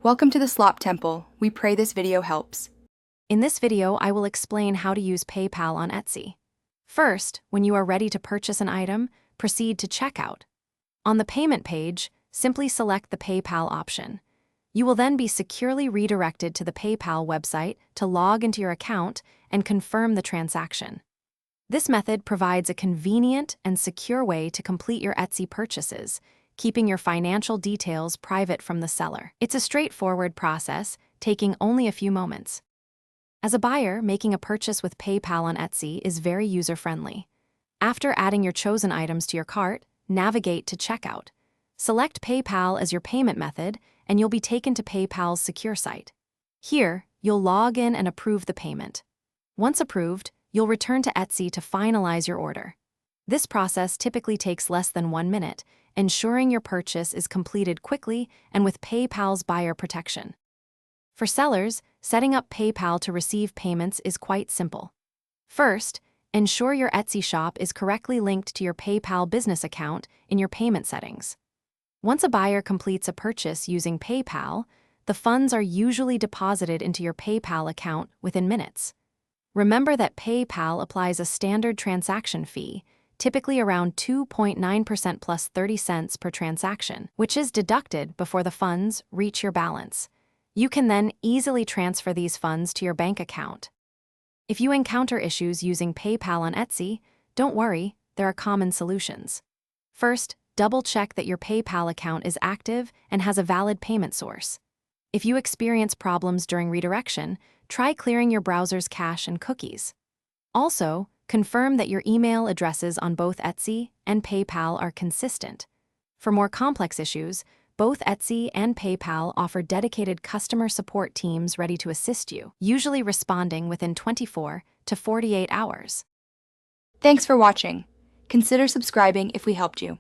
Welcome to the Slop Temple. We pray this video helps. In this video, I will explain how to use PayPal on Etsy. First, when you are ready to purchase an item, proceed to checkout. On the payment page, simply select the PayPal option. You will then be securely redirected to the PayPal website to log into your account and confirm the transaction. This method provides a convenient and secure way to complete your Etsy purchases, keeping your financial details private from the seller. It's a straightforward process, taking only a few moments. As a buyer, making a purchase with PayPal on Etsy is very user-friendly. After adding your chosen items to your cart, navigate to checkout. Select PayPal as your payment method, and you'll be taken to PayPal's secure site. Here, you'll log in and approve the payment. Once approved, you'll return to Etsy to finalize your order. This process typically takes less than 1 minute, ensuring your purchase is completed quickly and with PayPal's buyer protection. For sellers, setting up PayPal to receive payments is quite simple. First, ensure your Etsy shop is correctly linked to your PayPal business account in your payment settings. Once a buyer completes a purchase using PayPal, the funds are usually deposited into your PayPal account within minutes. Remember that PayPal applies a standard transaction fee, typically around 2.9% plus 30 cents per transaction, which is deducted before the funds reach your balance. You can then easily transfer these funds to your bank account. If you encounter issues using PayPal on Etsy, don't worry, there are common solutions. First, double-check that your PayPal account is active and has a valid payment source. If you experience problems during redirection, try clearing your browser's cache and cookies. Also, confirm that your email addresses on both Etsy and PayPal are consistent. For more complex issues, both Etsy and PayPal offer dedicated customer support teams ready to assist you, usually responding within 24 to 48 hours. Thanks for watching. Consider subscribing if we helped you.